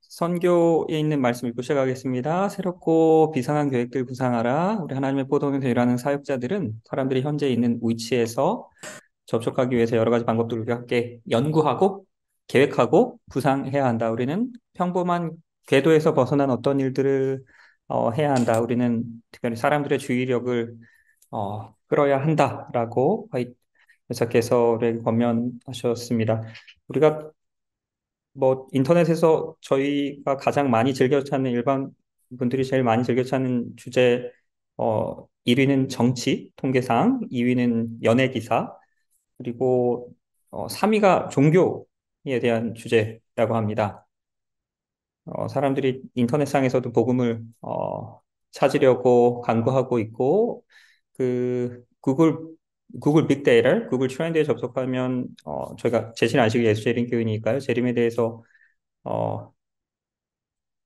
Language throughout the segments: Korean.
선교에 있는 말씀 읽고 시작하겠습니다. 새롭고 비상한 계획들 구상하라. 우리 하나님의 보도에서 일하는 사역자들은 사람들이 현재 있는 위치에서 접촉하기 위해서 여러 가지 방법들을 우리가 함께 연구하고 계획하고 구상해야 한다. 우리는 평범한 궤도에서 벗어난 어떤 일들을 해야 한다. 우리는 특별히 사람들의 주의력을 끌어야 한다라고 화이트께서 우리에게 권면하셨습니다. 우리가 인터넷에서 저희가 가장 많이 즐겨 찾는 일반 분들이 제일 많이 즐겨 찾는 주제, 1위는 정치, 통계상, 2위는 연예 기사, 그리고 3위가 종교에 대한 주제라고 합니다. 사람들이 인터넷상에서도 복음을 찾으려고 간구하고 있고, 그 구글 빅데이터, 구글 트렌드에 접속하면 저희가 제신 안식 예수 재림 교인이니까요. 재림에 대해서 어,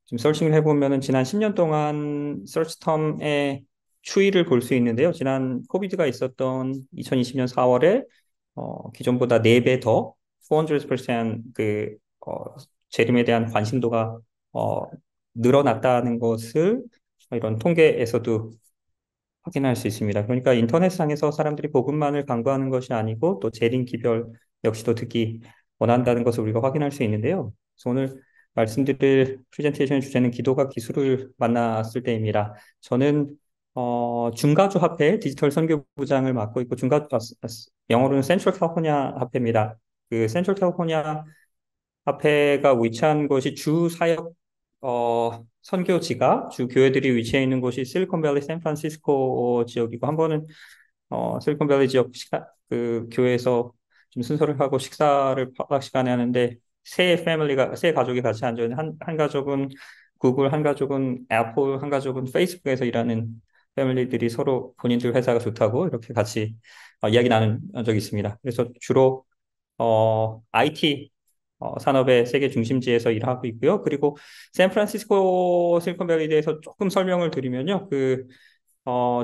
지금 서칭을 해보면은 지난 10년 동안 서치텀의 추이를 볼 수 있는데요. 지난 코비드가 있었던 2020년 4월에 기존보다 4배 더 400% 재림에 대한 관심도가 어, 늘어났다는 것을 이런 통계에서도 확인할 수 있습니다. 그러니까 인터넷상에서 사람들이 복음만을 강구하는 것이 아니고 또 재림 기별 역시도 듣기 원한다는 것을 우리가 확인할 수 있는데요. 그래서 오늘 말씀드릴 프레젠테이션의 주제는 기도가 기술을 만났을 때입니다. 저는 중가주 합회 디지털 선교부장을 맡고 있고 영어로는 센트럴 캘리포니아 합회입니다. 그 센트럴 캘리포니아 화폐가 위치한 곳이 주 사역 선교지가 주 교회들이 위치해 있는 곳이 실리콘밸리 샌프란시스코 지역이고 한 번은 실리콘밸리 지역 그 교회에서 좀 순서를 하고 식사를 방학 시간에 하는데 세 가족이 같이 앉아 있는 한 가족은 구글, 한 가족은 애플, 한 가족은 페이스북에서 일하는 패밀리들이 서로 본인들 회사가 좋다고 이렇게 같이 이야기 나눈 적이 있습니다. 그래서 주로 IT 산업의 세계 중심지에서 일하고 있고요. 그리고 샌프란시스코 실리콘밸리에 대해서 조금 설명을 드리면요.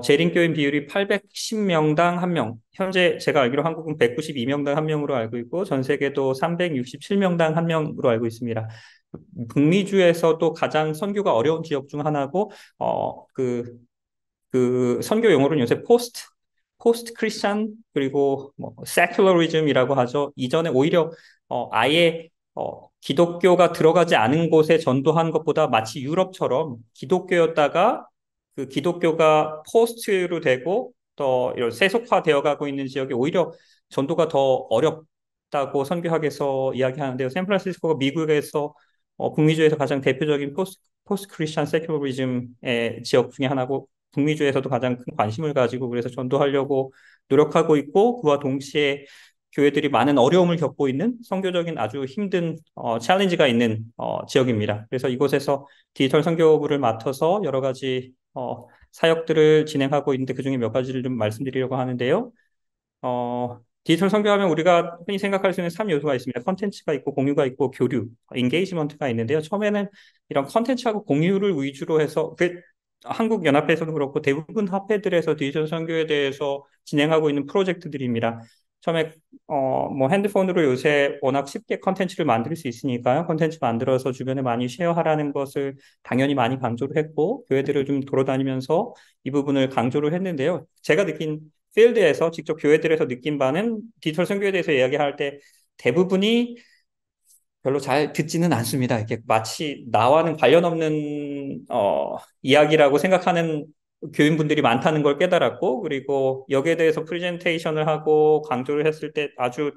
재림교인 비율이 810명당 1명. 현재 제가 알기로 한국은 192명당 1명으로 알고 있고, 전 세계도 367명당 1명으로 알고 있습니다. 북미주에서도 가장 선교가 어려운 지역 중 하나고, 그 선교 용어로는 요새 포스트 크리스찬 그리고 뭐 세큘러리즘이라고 하죠. 이전에 오히려 아예 기독교가 들어가지 않은 곳에 전도한 것보다 마치 유럽처럼 기독교였다가 그 기독교가 포스트로 되고 더 이런 세속화되어 가고 있는 지역이 오히려 전도가 더 어렵다고 선교학에서 이야기하는데요. 샌프란시스코가 미국에서 북미주에서 가장 대표적인 포스트 크리스찬 세큘러리즘의 지역 중에 하나고 북미주에서도 가장 큰 관심을 가지고 그래서 전도하려고 노력하고 있고 그와 동시에 교회들이 많은 어려움을 겪고 있는 선교적인 아주 힘든 챌린지가 있는 지역입니다. 그래서 이곳에서 디지털 선교부를 맡아서 여러 가지 사역들을 진행하고 있는데 그중에 몇 가지를 좀 말씀드리려고 하는데요. 디지털 선교하면 우리가 흔히 생각할 수 있는 3요소가 있습니다. 컨텐츠가 있고 공유가 있고 교류, 인게이지먼트가 있는데요. 처음에는 이런 컨텐츠하고 공유를 위주로 해서 한국 연합회에서도 그렇고 대부분 합회들에서 디지털 선교에 대해서 진행하고 있는 프로젝트들입니다. 처음에 뭐 핸드폰으로 요새 워낙 쉽게 컨텐츠를 만들 수 있으니까요. 컨텐츠 만들어서 주변에 많이 쉐어하라는 것을 당연히 많이 강조를 했고 교회들을 좀 돌아다니면서 이 부분을 강조를 했는데요. 제가 느낀 필드에서 직접 교회들에서 느낀 바는 디지털 선교에 대해서 이야기할 때 대부분이 별로 잘 듣지는 않습니다. 이게 마치 나와는 관련 없는 이야기라고 생각하는 교인분들이 많다는 걸 깨달았고, 그리고 여기에 대해서 프레젠테이션을 하고 강조를 했을 때 아주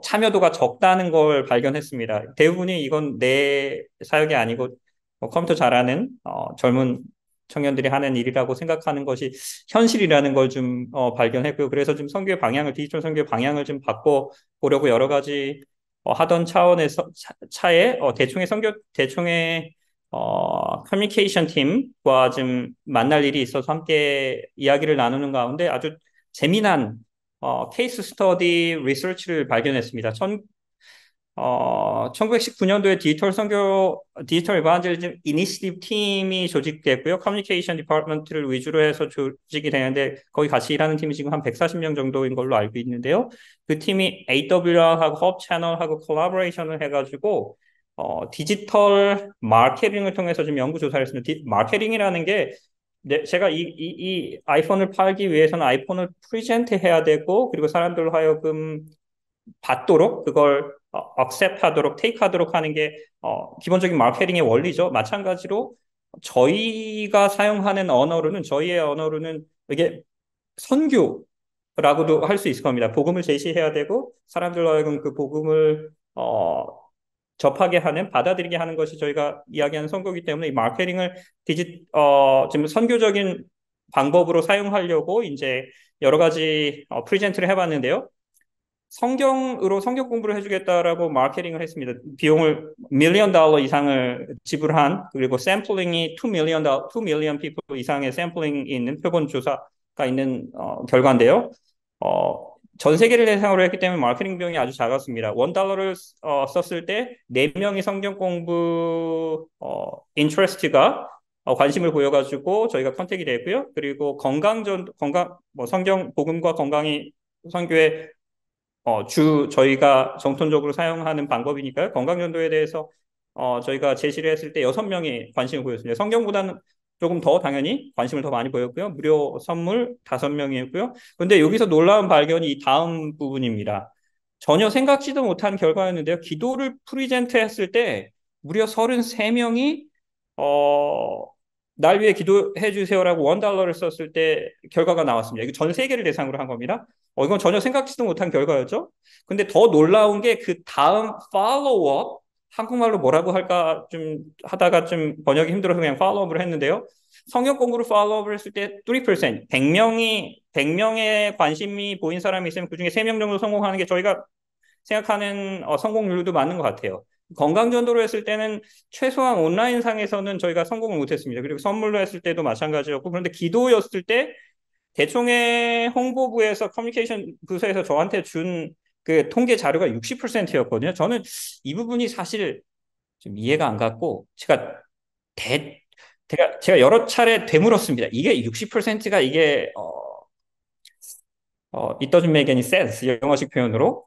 참여도가 적다는 걸 발견했습니다. 대부분이 이건 내 사역이 아니고 컴퓨터 잘하는 젊은 청년들이 하는 일이라고 생각하는 것이 현실이라는 걸 좀 발견했고요. 그래서 좀 디지털 선교의 방향을 좀 바꿔 보려고 여러 가지 하던 차원에서 차에 대충의 커뮤니케이션 팀과 좀 만날 일이 있어서 함께 이야기를 나누는 가운데 아주 재미난 케이스 스터디 리서치를 발견했습니다. 1919년도에 디지털 이반젤리즘 이니시티브 팀이 조직됐고요. 커뮤니케이션 디파트먼트를 위주로 해서 조직이 되는데 거기 같이 일하는 팀이 지금 한 140명 정도인 걸로 알고 있는데요. 그 팀이 AWR하고 허브 채널하고 콜라보레이션을 해가지고 디지털 마케팅을 통해서 좀 연구 조사를 했습니다. 마케팅이라는 게 제가 이 아이폰을 팔기 위해서는 아이폰을 프리젠트 해야 되고 그리고 사람들로 하여금 받도록 그걸 accept 하도록 take 하도록 하는 게 기본적인 마케팅의 원리죠. 마찬가지로 저희가 사용하는 언어로는 저희의 언어로는 이게 선교라고도 할 수 있을 겁니다. 복음을 제시해야 되고 사람들로 하여금 그 복음을 접하게 하는 받아들이게 하는 것이 저희가 이야기하는 선교이기 때문에 이 마케팅을 지금 선교적인 방법으로 사용하려고 이제 여러 가지 프리젠트를 해봤는데요. 성경으로 성경 공부를 해주겠다라고 마케팅을 했습니다. 비용을 $1 million 이상을 지불한 그리고 샘플링이 2 million people 이상의 샘플링이 있는 표본 조사가 있는 결과인데요. 전 세계를 대상으로 했기 때문에 마케팅 비용이 아주 작았습니다. $1를 썼을 때 4명이 성경 공부 인트레스트가 관심을 보여가지고 저희가 컨택이 됐고요. 그리고 건강 성경 복음과 건강이 선교의 저희가 정통적으로 사용하는 방법이니까요. 건강전도에 대해서 저희가 제시를 했을 때 6명이 관심을 보였습니다. 성경보다는 조금 더 당연히 관심을 더 많이 보였고요. 무료 선물 5명이었고요. 그런데 여기서 놀라운 발견이 이 다음 부분입니다. 전혀 생각지도 못한 결과였는데요. 기도를 프리젠트 했을 때 무려 33명이 날 위해 기도해 주세요라고 $1를 썼을 때 결과가 나왔습니다. 이거 전 세계를 대상으로 한 겁니다. 이건 전혀 생각지도 못한 결과였죠. 근데 더 놀라운 게 그 다음 팔로우업, 한국말로 뭐라고 할까 좀 하다가 좀 번역이 힘들어서 그냥 팔로우업을 했는데요. 성경 공부를 팔로우업을 했을 때 3%, 100명의 관심이 보인 사람이 있으면 그중에 3명 정도 성공하는 게 저희가 생각하는 성공률도 맞는 것 같아요. 건강전도로 했을 때는 최소한 온라인상에서는 저희가 성공을 못했습니다. 그리고 선물로 했을 때도 마찬가지였고, 그런데 기도였을 때 대총회 홍보부에서 커뮤니케이션 부서에서 저한테 준 그 통계 자료가 60%였거든요. 저는 이 부분이 사실 좀 이해가 안 갔고 대, 제가 여러 차례 되물었습니다. 이게 60%가 이게 it doesn't make any sense. 영어식 표현으로.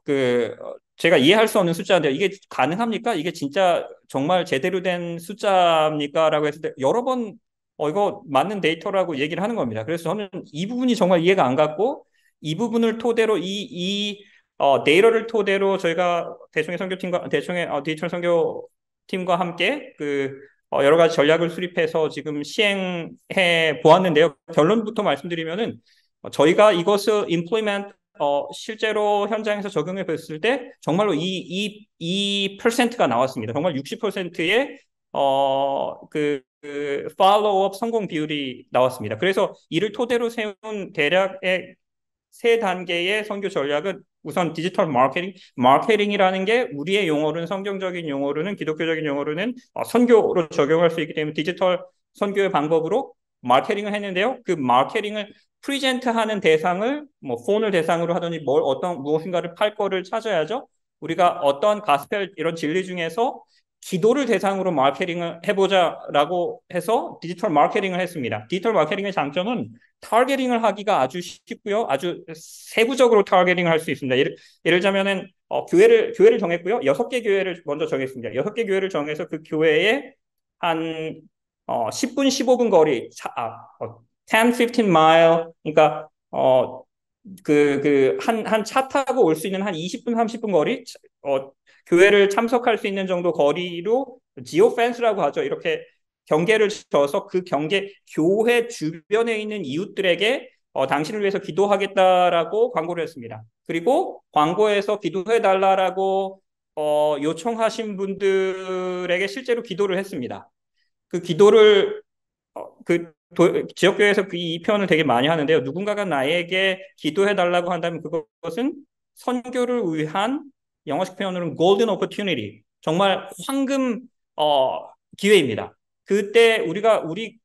제가 이해할 수 없는 숫자인데, 이게 가능합니까? 이게 진짜 정말 제대로 된 숫자입니까? 라고 했을 때, 여러 번, 이거 맞는 데이터라고 얘기를 하는 겁니다. 그래서 저는 이 부분이 정말 이해가 안 갔고, 이 부분을 토대로, 데이터를 토대로 저희가 대충의 디지털 선교팀과 함께 여러 가지 전략을 수립해서 지금 시행해 보았는데요. 결론부터 말씀드리면은, 저희가 이것을 implement 실제로 현장에서 적용해 봤을 때 정말로 이 퍼센트가 나왔습니다. 정말 60%의 팔로우업 성공 비율이 나왔습니다. 그래서 이를 토대로 세운 대략의 3단계의 선교 전략은 우선 디지털 마케팅이라는 게 우리의 용어로는 성경적인 용어로는 기독교적인 용어로는 선교로 적용할 수 있기 때문에 디지털 선교의 방법으로 마케팅을 했는데요. 그 마케팅을 프리젠트하는 대상을 뭐 폰을 대상으로 하더니 무엇인가를 팔 거를 찾아야죠. 우리가 어떤 가스펠 이런 진리 중에서 기도를 대상으로 마케팅을 해보자라고 해서 디지털 마케팅을 했습니다. 디지털 마케팅의 장점은 타겟팅을 하기가 아주 쉽고요. 아주 세부적으로 타겟팅을 할 수 있습니다. 예를 들자면은 교회를 정했고요. 6개 교회를 먼저 정했습니다. 6개 교회를 정해서 그 교회에 한 10분, 15분 거리, 10, 15 mile, 그러니까 한 차 타고 올 수 있는 한 20분, 30분 거리, 교회를 참석할 수 있는 정도 거리로 지오 펜스라고 하죠. 이렇게 경계를 져서 그 교회 주변에 있는 이웃들에게 당신을 위해서 기도하겠다라고 광고를 했습니다. 그리고 광고에서 기도해 달라라고 요청하신 분들에게 실제로 기도를 했습니다. 그 기도를 지역교회에서 이 표현을 되게 많이 하는데요. 누군가가 나에게 기도해 달라고 한다면 그것은 선교를 위한 영어식 표현으로는 golden opportunity, 정말 황금 기회입니다. 그때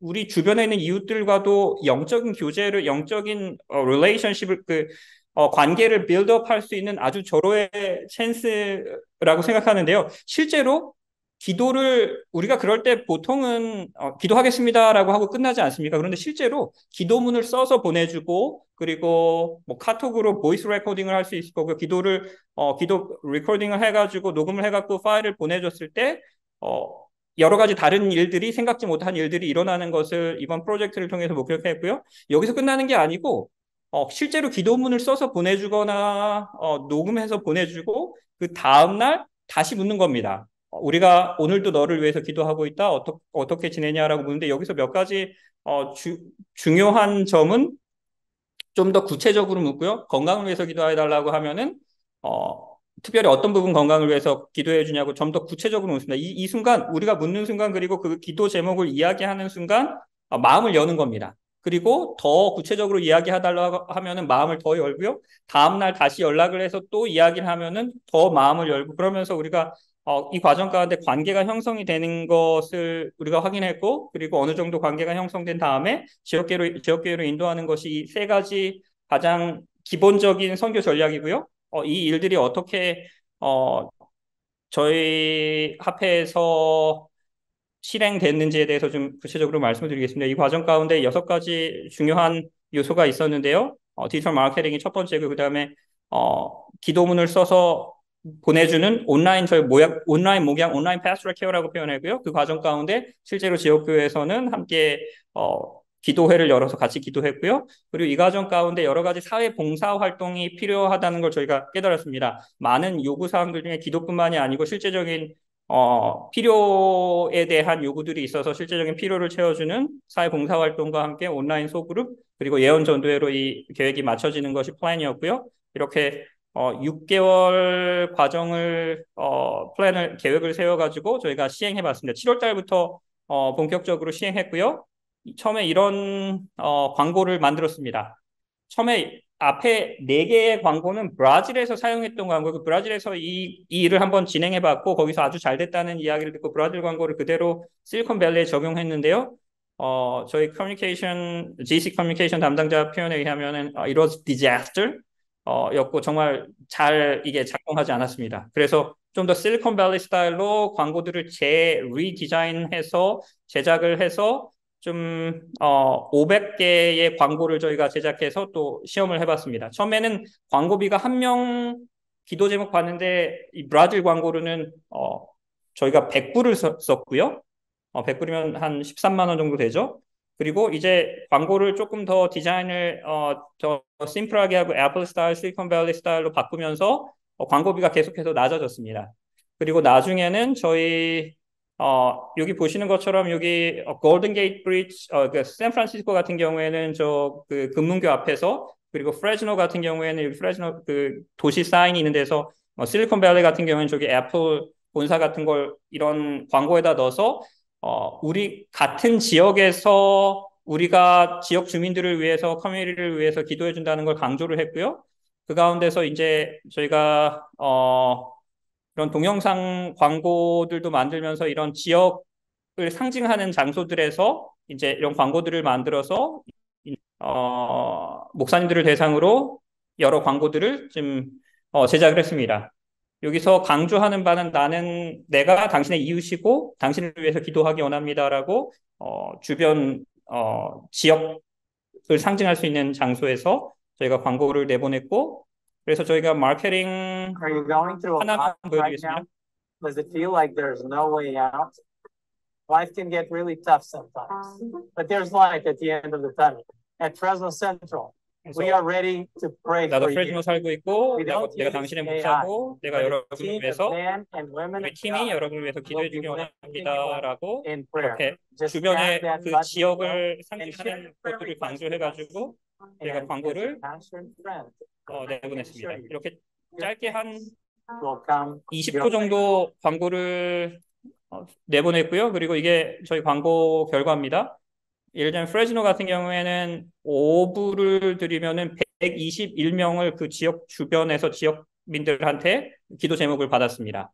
우리 주변에 있는 이웃들과도 영적인 교제를 영적인 relationship을 관계를 빌드업 할 수 있는 아주 절호의 찬스라고 생각하는데요. 실제로 기도를 우리가 그럴 때 보통은 기도하겠습니다라고 하고 끝나지 않습니까? 그런데 실제로 기도문을 써서 보내주고 그리고 뭐 카톡으로 보이스 레코딩을 할 수 있을 거고 기도 레코딩을 해가지고 녹음을 해갖고 파일을 보내줬을 때 여러 가지 다른 일들이 생각지 못한 일들이 일어나는 것을 이번 프로젝트를 통해서 목격했고요. 여기서 끝나는 게 아니고 실제로 기도문을 써서 보내주거나 녹음해서 보내주고 그 다음날 다시 묻는 겁니다. 우리가 오늘도 너를 위해서 기도하고 있다. 어떻게 지내냐라고 묻는데 여기서 몇 가지 중요한 점은 좀 더 구체적으로 묻고요. 건강을 위해서 기도해 달라고 하면은 특별히 어떤 부분 건강을 위해서 기도해 주냐고 좀 더 구체적으로 묻습니다. 이 순간 우리가 묻는 순간 그리고 그 기도 제목을 이야기하는 순간 마음을 여는 겁니다. 그리고 더 구체적으로 이야기해달라고 하면은 마음을 더 열고요. 다음날 다시 연락을 해서 또 이야기를 하면은 더 마음을 열고 그러면서 우리가 이 과정 가운데 관계가 형성이 되는 것을 우리가 확인했고 그리고 어느 정도 관계가 형성된 다음에 지역교회로 인도하는 것이 이 세 가지 가장 기본적인 선교 전략이고요. 이 일들이 어떻게 저희 합회에서 실행됐는지에 대해서 좀 구체적으로 말씀을 드리겠습니다. 이 과정 가운데 6가지 중요한 요소가 있었는데요. 디지털 마케팅이 첫 번째고 그다음에 기도문을 써서 보내주는 온라인 목양, 온라인 패스토럴 케어라고 표현하고요. 그 과정 가운데 실제로 지역교회에서는 함께 기도회를 열어서 같이 기도했고요. 그리고 이 과정 가운데 여러 가지 사회 봉사 활동이 필요하다는 걸 저희가 깨달았습니다. 많은 요구 사항들 중에 기도뿐만이 아니고 실제적인 필요에 대한 요구들이 있어서 실제적인 필요를 채워주는 사회 봉사 활동과 함께 온라인 소그룹 그리고 예언 전도회로 이 계획이 맞춰지는 것이 플랜이었고요. 이렇게 6개월 과정을 계획을 세워가지고 저희가 시행해봤습니다. 7월 달부터 본격적으로 시행했고요. 처음에 이런 광고를 만들었습니다. 처음에 앞에 4개의 광고는 브라질에서 사용했던 광고고 브라질에서 이 일을 한번 진행해봤고 거기서 아주 잘 됐다는 이야기를 듣고 브라질 광고를 그대로 실리콘밸리에 적용했는데요. 저희 GC 커뮤니케이션 담당자 표현에 의하면은 it was disaster 였고 정말 잘 이게 작동하지 않았습니다. 그래서 좀 더 실리콘밸리 스타일로 광고들을 리디자인해서 제작을 해서 좀 500개의 광고를 저희가 제작해서 또 시험을 해봤습니다. 처음에는 광고비가 한 명 기도 제목 봤는데 이 브라질 광고로는 저희가 100불을 썼고요. 100불이면 한 13만 원 정도 되죠. 그리고 이제 광고를 조금 더 디자인을 더 심플하게 하고 애플 스타일, 실리콘밸리 스타일로 바꾸면서 광고비가 계속해서 낮아졌습니다. 그리고 나중에는 저희 여기 보시는 것처럼 여기 골든 게이트 브리지, 그 샌프란시스코 같은 경우에는 저 그 금문교 앞에서 그리고 프레즈노 같은 경우에는 여기 프레즈노 그 도시 사인이 있는 데서 실리콘밸리 같은 경우에는 저기 애플 본사 같은 걸 이런 광고에다 넣어서 우리 같은 지역에서 우리가 지역 주민들을 위해서 커뮤니티를 위해서 기도해 준다는 걸 강조를 했고요. 그 가운데서 이제 저희가 이런 동영상 광고들도 만들면서 이런 지역을 상징하는 장소들에서 이제 이런 광고들을 만들어서 목사님들을 대상으로 여러 광고들을 좀 제작을 했습니다. 여기서 강조하는 바는 내가 당신의 이웃이고 당신을 위해서 기도하기 원합니다라고 주변 지역을 상징할 수 있는 장소에서 저희가 광고를 내보냈고 그래서 저희가 마케팅 Are you going through a 하나만 lot right 보여드리겠습니다. now? Does it feel like there's no way out? Life can get really tough sometimes, but there's light at the end of the tunnel. At Fresno Central, we are ready to pray 나도 for you. 프레즈노 살고 있고 We don't 내가 use 당신의 AI, 목사고 내가 but a 여러분을 team 위해서 of men and women 우리 of 팀이 God 여러분을 위해서 will 기도해 be 주기 lifting you 원합니다라고 in prayer. 이렇게 Just 주변의 tap that 그 button 지역을 below and 상징하는 share your prayer 것들을 request with us. 강조해가지고 저희가 And 광고를 as a pastor and friend, 내보냈습니다. 이렇게 your 짧게 한 thanks will come 20초 정도 광고를 내보냈고요. 그리고 이게 저희 광고 결과입니다. 예를 들면 프레즈노 같은 경우에는 오부를 드리면은 121명을 그 지역 주변에서 지역민들한테 기도 제목을 받았습니다.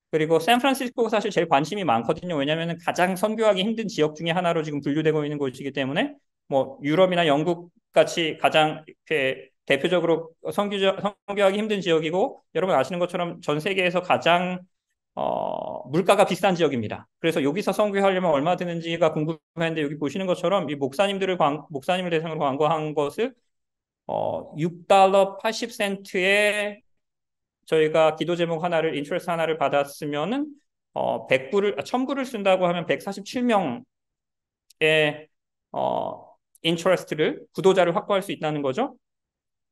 그리고 샌프란시스코가 사실 제일 관심이 많거든요. 왜냐하면 가장 선교하기 힘든 지역 중에 하나로 지금 분류되고 있는 곳이기 때문에 뭐 유럽이나 영국 같이 가장 이렇게 대표적으로 선교하기 힘든 지역이고 여러분 아시는 것처럼 전 세계에서 가장 물가가 비싼 지역입니다. 그래서 여기서 선교하려면 얼마 드는지가 궁금했는데 여기 보시는 것처럼 이 목사님을 대상으로 광고한 것을 6달러 80센트에 저희가 기도 제목 하나를 인트레스트 하나를 받았으면은 1000불을 쓴다고 하면 147명의 인트레스트를 구도자를 확보할 수 있다는 거죠.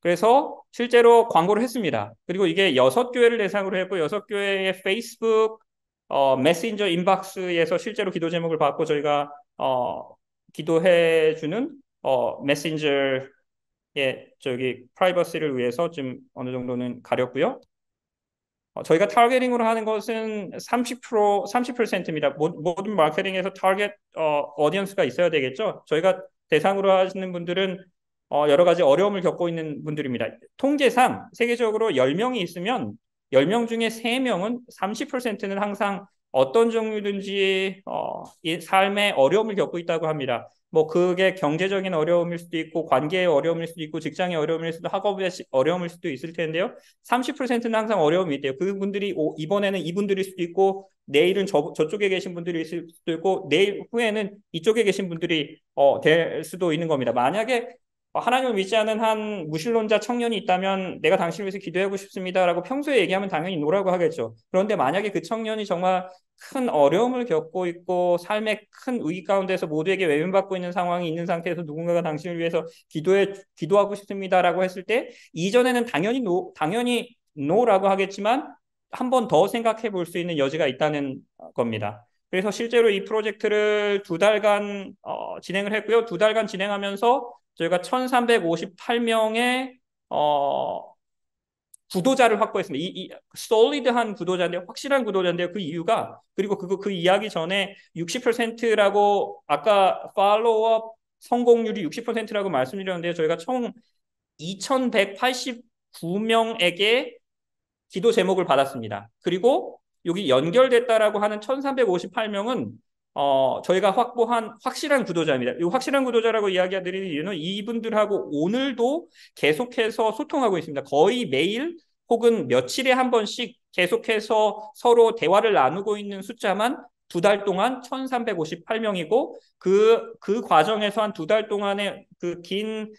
그래서 실제로 광고를 했습니다. 그리고 이게 6교회를 대상으로 했고 6교회의 페이스북 메신저 인박스에서 실제로 기도 제목을 받고 저희가 기도해주는 메신저의 저기 프라이버시를 위해서 좀 어느 정도는 가렸고요. 저희가 타겟팅으로 하는 것은 30%입니다. 모든 마케팅에서 타겟 어디언스가 있어야 되겠죠. 저희가 대상으로 하시는 분들은 여러 가지 어려움을 겪고 있는 분들입니다. 통계상 세계적으로 10명이 있으면 10명 중에 3명은 30%는 항상 어떤 종류든지 이 삶에 어려움을 겪고 있다고 합니다. 뭐 그게 경제적인 어려움일 수도 있고 관계의 어려움일 수도 있고 직장의 어려움일 수도 학업의 어려움일 수도 있을 텐데요. 30%는 항상 어려움이 있대요. 그분들이 이번에는 이분들일 수도 있고 내일은 저쪽에 계신 분들이 있을 수도 있고 내일 후에는 이쪽에 계신 분들이 될 수도 있는 겁니다. 만약에 하나님을 믿지 않은 한 무신론자 청년이 있다면 내가 당신을 위해서 기도하고 싶습니다라고 평소에 얘기하면 당연히 노라고 하겠죠. 그런데 만약에 그 청년이 정말 큰 어려움을 겪고 있고 삶의 큰 위기 가운데서 모두에게 외면받고 있는 상황이 있는 상태에서 누군가가 당신을 위해서 기도하고 싶습니다라고 했을 때 이전에는 당연히 노라고 하겠지만 한 번 더 생각해 볼 수 있는 여지가 있다는 겁니다. 그래서 실제로 이 프로젝트를 2달간 진행을 했고요. 2달간 진행하면서 저희가 1358명의 구도자를 확보했습니다. 이 솔리드한 구도자인데요. 확실한 구도자인데요. 그 이유가 그리고 그 이야기 전에 60%라고 아까 팔로우업 성공률이 60%라고 말씀드렸는데요. 저희가 총 2189명에게 기도 제목을 받았습니다. 그리고 여기 연결됐다라고 하는 1358명은 저희가 확보한 확실한 구도자입니다. 이 확실한 구도자라고 이야기드리는 이유는 이분들하고 오늘도 계속해서 소통하고 있습니다. 거의 매일 혹은 며칠에 한 번씩 계속해서 서로 대화를 나누고 있는 숫자만 2달 동안 1358명이고 그 과정에서 한 2달 동안의 그 긴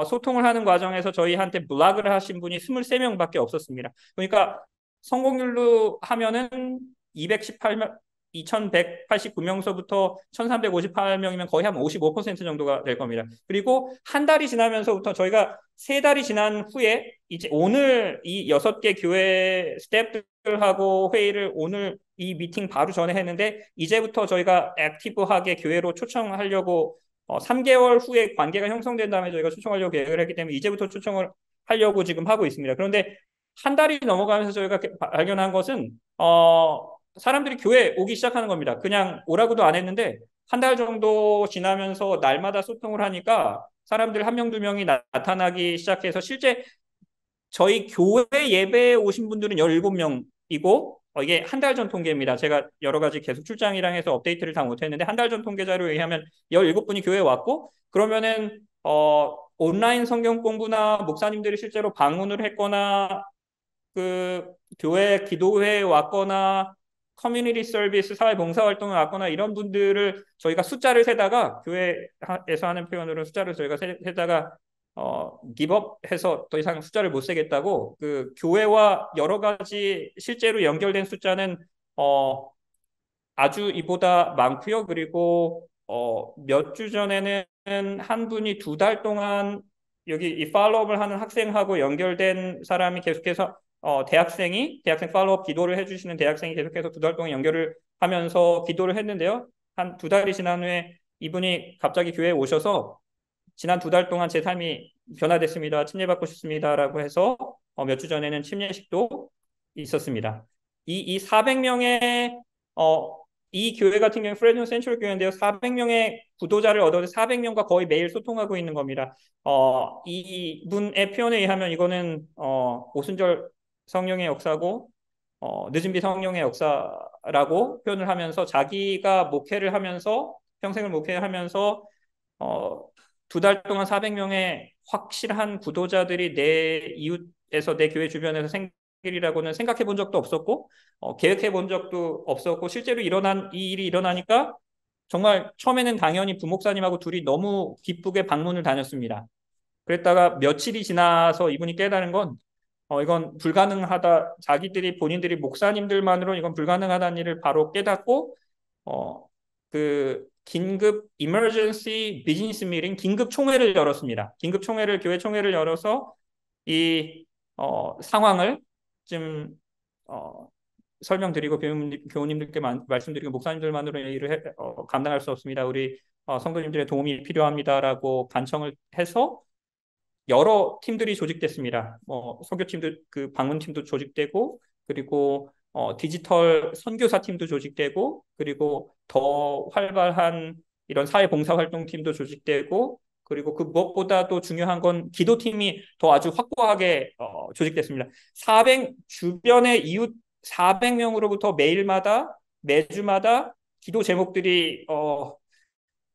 소통을 하는 과정에서 저희한테 블락을 하신 분이 23명밖에 없었습니다. 그러니까 성공률로 하면은 2189명서부터 1358명이면 거의 한 55% 정도가 될 겁니다. 그리고 한 달이 지나면서부터 저희가 3달이 지난 후에 이제 오늘 이 6개 교회 스태프들하고 회의를 오늘 이 미팅 바로 전에 했는데 이제부터 저희가 액티브하게 교회로 초청하려고 3개월 후에 관계가 형성된 다음에 저희가 초청하려고 계획을 했기 때문에 이제부터 초청을 하려고 지금 하고 있습니다. 그런데 한 달이 넘어가면서 저희가 발견한 것은 사람들이 교회 오기 시작하는 겁니다. 그냥 오라고도 안 했는데 한 달 정도 지나면서 날마다 소통을 하니까 사람들 한 명, 두 명이 나타나기 시작해서 실제 저희 교회 예배에 오신 분들은 17명이고 이게 한 달 전 통계입니다. 제가 여러 가지 계속 출장이랑 해서 업데이트를 다 못했는데 한 달 전 통계 자료에 의하면 17분이 교회에 왔고 그러면은 온라인 성경 공부나 목사님들이 실제로 방문을 했거나 그 교회 기도회에 왔거나 커뮤니티 서비스 사회 봉사 활동을 왔거나 이런 분들을 저희가 숫자를 세다가 교회에서 하는 표현으로 숫자를 저희가 세다가 기법해서 더 이상 숫자를 못 세겠다고 그 교회와 여러 가지 실제로 연결된 숫자는 아주 이보다 많고요. 그리고 몇 주 전에는 한 분이 2달 동안 여기 이 팔로우업을 하는 학생하고 연결된 사람이 계속해서 대학생 팔로우업 기도를 해주시는 대학생이 계속해서 2달 동안 연결을 하면서 기도를 했는데요. 한 2달이 지난 후에 이분이 갑자기 교회에 오셔서 지난 2달 동안 제 삶이 변화됐습니다. 침례받고 싶습니다라고 해서 몇 주 전에는 침례식도 있었습니다. 이 400명의 이 교회 같은 경우는 프레즈노 센트럴 교회인데요. 400명의 구도자를 얻어서 400명과 거의 매일 소통하고 있는 겁니다. 이분의 표현에 의하면 이거는 오순절 성령의 역사고 늦은 비 성령의 역사라고 표현을 하면서 자기가 목회를 하면서 평생을 목회하면서 2달 동안 400명의 확실한 구도자들이 내 이웃에서 내 교회 주변에서 일이라고는 생각해 본 적도 없었고 계획해 본 적도 없었고 실제로 일어난 이 일이 일어나니까 정말 처음에는 당연히 부목사님하고 둘이 너무 기쁘게 방문을 다녔습니다. 그랬다가 며칠이 지나서 이분이 깨달은 건 이건 불가능하다. 자기들이 본인들이 목사님들만으로 이건 불가능하다는 일을 바로 깨닫고 어, 그 긴급 emergency business meeting 긴급 총회를 열었습니다. 긴급 총회를 교회 총회를 열어서 이 상황을 좀 어, 설명드리고 교우님들께 말씀드리고 목사님들만으로 이 일을 감당할 수 없습니다. 우리 성도님들의 도움이 필요합니다라고 간청을 해서 여러 팀들이 조직됐습니다. 선교팀도 그 방문팀도 조직되고 그리고 디지털 선교사 팀도 조직되고 그리고 더 활발한 이런 사회봉사 활동팀도 조직되고 그리고 그 무엇보다도 중요한 건 기도팀이 더 아주 확고하게 조직됐습니다. 400 주변의 이웃 400명으로부터 매일마다 매주마다 기도 제목들이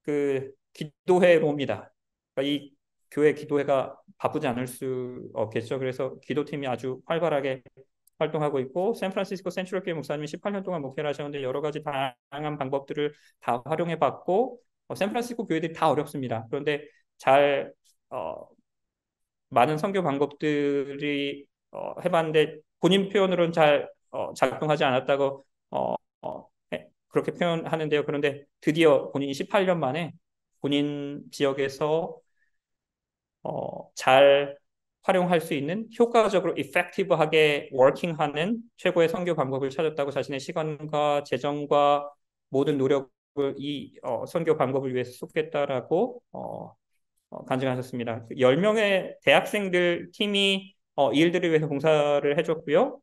그 기도회로 옵니다. 그러니까 이 교회 기도회가 바쁘지 않을 수 없겠죠. 그래서 기도팀이 아주 활발하게 활동하고 있고 샌프란시스코 센트럴 교회 목사님이 18년 동안 목회를 하셨는데 여러 가지 다양한 방법들을 다 활용해 봤고 샌프란시스코 교회들이 다 어렵습니다. 그런데 잘 많은 선교 방법들이 해봤는데 본인 표현으로는 잘 작동하지 않았다고 그렇게 표현하는데요. 그런데 드디어 본인이 18년 만에 본인 지역에서 잘 활용할 수 있는 효과적으로 effective하게 워킹하는 최고의 선교 방법을 찾았다고 자신의 시간과 재정과 모든 노력을 이 선교 방법을 위해서 쏟겠다라고 간증하셨습니다. 10명의 대학생들 팀이 이 일들을 위해서 봉사를 해줬고요.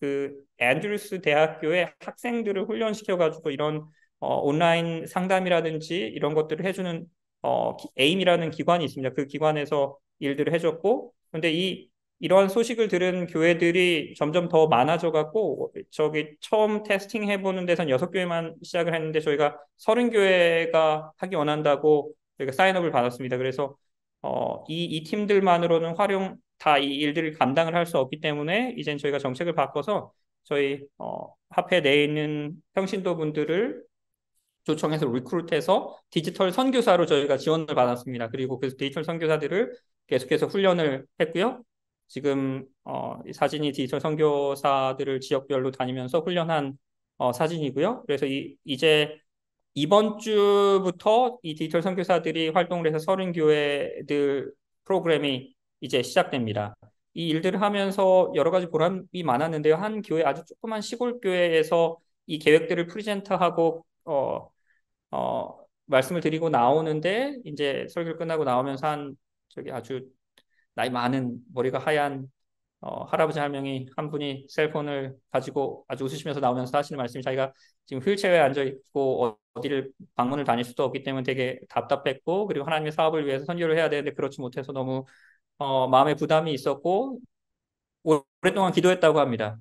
그 앤드루스 대학교의 학생들을 훈련시켜가지고 이런 온라인 상담이라든지 이런 것들을 해주는 에임이라는 기관이 있습니다. 그 기관에서 일들을 해줬고, 근데 이러한 소식을 들은 교회들이 점점 더 많아져 갖고 저기 처음 테스팅 해보는 데선 6교회만 시작을 했는데 저희가 30교회가 하기 원한다고 저희가 사인업을 받았습니다. 그래서 이 팀들만으로는 다 이 일들을 감당을 할 수 없기 때문에 이젠 저희가 정책을 바꿔서 저희 합회 내에 있는 평신도 분들을 초청해서 리크루트해서 디지털 선교사로 저희가 지원을 받았습니다. 그리고 그 디지털 선교사들을 계속해서 훈련을 했고요. 지금 이 사진이 디지털 선교사들을 지역별로 다니면서 훈련한 사진이고요. 그래서 이제 이번 주부터 이 디지털 선교사들이 활동을 해서 30교회들 프로그램이 이제 시작됩니다. 이 일들을 하면서 여러 가지 보람이 많았는데요. 한 교회 아주 조그만 시골 교회에서 이 계획들을 프리젠트하고 말씀을 드리고 나오는데 이제 설교를 끝나고 나오면서 저기 아주 나이 많은 머리가 하얀 할아버지 한 명이 한 분이 셀폰을 가지고 아주 웃으시면서 나오면서 하시는 말씀이 자기가 지금 휠체어에 앉아 있고 어디를 방문을 다닐 수도 없기 때문에 되게 답답했고 그리고 하나님의 사업을 위해서 선교를 해야 되는데 그렇지 못해서 너무 마음에 부담이 있었고 오랫동안 기도했다고 합니다.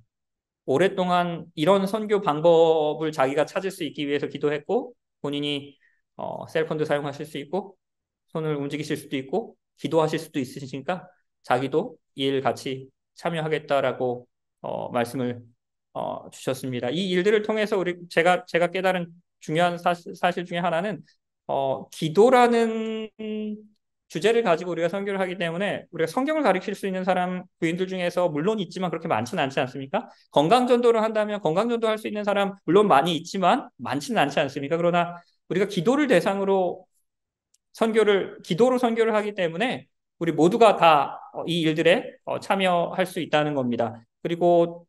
오랫동안 이런 선교 방법을 자기가 찾을 수 있기 위해서 기도했고 본인이 셀폰도 사용하실 수 있고 손을 움직이실 수도 있고 기도하실 수도 있으시니까 자기도 이 일 같이 참여하겠다라고 말씀을 주셨습니다. 이 일들을 통해서 제가 깨달은 중요한 사실 중에 하나는 기도라는 주제를 가지고 우리가 선교를 하기 때문에 우리가 성경을 가르칠 수 있는 사람 부인들 중에서 물론 있지만 그렇게 많지는 않지 않습니까? 건강 전도를 한다면 건강 전도 할 수 있는 사람 물론 많이 있지만 많지는 않지 않습니까? 그러나 우리가 기도를 대상으로 기도로 선교를 하기 때문에 우리 모두가 다 이 일들에 참여할 수 있다는 겁니다. 그리고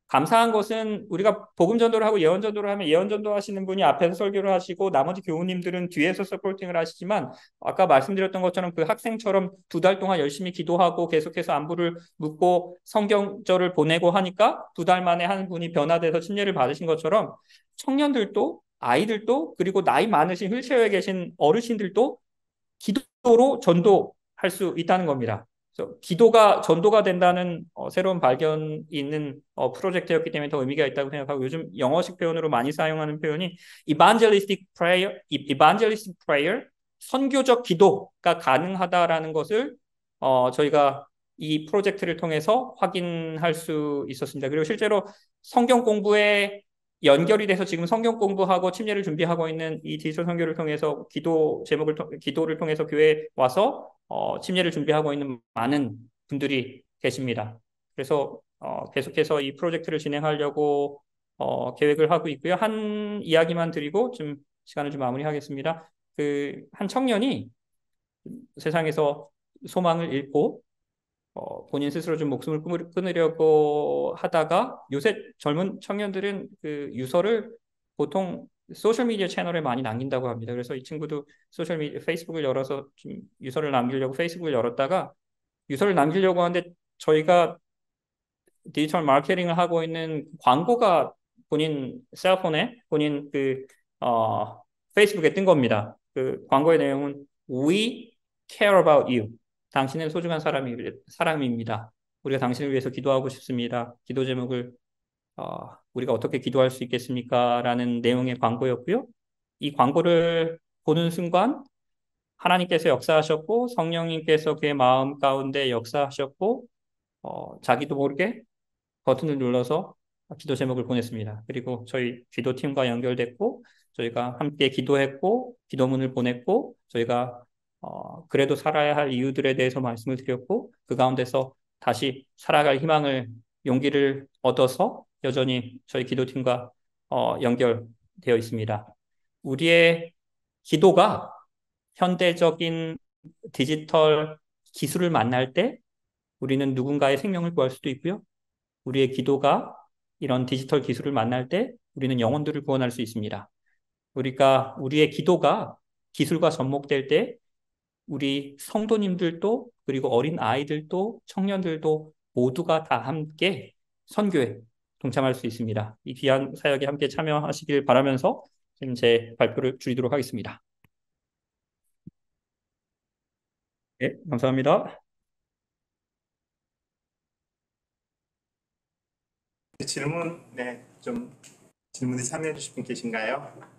감사한 것은 우리가 복음 전도를 하고 예언 전도를 하면 예언 전도 하시는 분이 앞에서 설교를 하시고 나머지 교우님들은 뒤에서 서포팅을 하시지만 아까 말씀드렸던 것처럼 그 학생처럼 2달 동안 열심히 기도하고 계속해서 안부를 묻고 성경절을 보내고 하니까 2달 만에 한 분이 변화돼서 침례를 받으신 것처럼 청년들도 아이들도 그리고 나이 많으신 휠체어에 계신 어르신들도 기도로 전도할 수 있다는 겁니다. 그래서 기도가 전도가 된다는 새로운 발견이 있는 프로젝트였기 때문에 더 의미가 있다고 생각하고 요즘 영어식 표현으로 많이 사용하는 표현이 evangelistic prayer, 선교적 기도가 가능하다라는 것을 저희가 이 프로젝트를 통해서 확인할 수 있었습니다. 그리고 실제로 성경 공부에 연결이 돼서 지금 성경 공부하고 침례를 준비하고 있는 이 디지털 선교를 통해서 기도를 통해서 교회에 와서 침례를 준비하고 있는 많은 분들이 계십니다. 그래서 계속해서 이 프로젝트를 진행하려고 계획을 하고 있고요. 한 이야기만 드리고 좀 시간을 좀 마무리하겠습니다. 그 한 청년이 세상에서 소망을 잃고 본인 스스로 좀 목숨을 끊으려고 하다가 요새 젊은 청년들은 그 유서를 보통 소셜미디어 채널에 많이 남긴다고 합니다. 그래서 이 친구도 페이스북을 열어서 좀 유서를 남기려고 페이스북을 열었다가 유서를 남기려고 하는데 저희가 디지털 마케팅을 하고 있는 광고가 본인 셀폰에 본인 페이스북에 뜬 겁니다. 그 광고의 내용은 We care about you. 당신은 소중한 사람입니다. 우리가 당신을 위해서 기도하고 싶습니다. 기도 제목을 우리가 어떻게 기도할 수 있겠습니까? 라는 내용의 광고였고요. 이 광고를 보는 순간 하나님께서 역사하셨고 성령님께서 그의 마음 가운데 역사하셨고 자기도 모르게 버튼을 눌러서 기도 제목을 보냈습니다. 그리고 저희 기도팀과 연결됐고 저희가 함께 기도했고 기도문을 보냈고 저희가 그래도 살아야 할 이유들에 대해서 말씀을 드렸고 그 가운데서 다시 살아갈 희망을 용기를 얻어서 여전히 저희 기도팀과 연결되어 있습니다. 우리의 기도가 현대적인 디지털 기술을 만날 때 우리는 누군가의 생명을 구할 수도 있고요. 우리의 기도가 이런 디지털 기술을 만날 때 우리는 영혼들을 구원할 수 있습니다. 우리의 기도가 기술과 접목될 때 우리 성도님들도 그리고 어린 아이들도 청년들도 모두가 다 함께 선교에 동참할 수 있습니다. 이 귀한 사역에 함께 참여하시길 바라면서 지금 제 발표를 줄이도록 하겠습니다. 네, 감사합니다. 좀 질문에 참여해 주실 분 계신가요?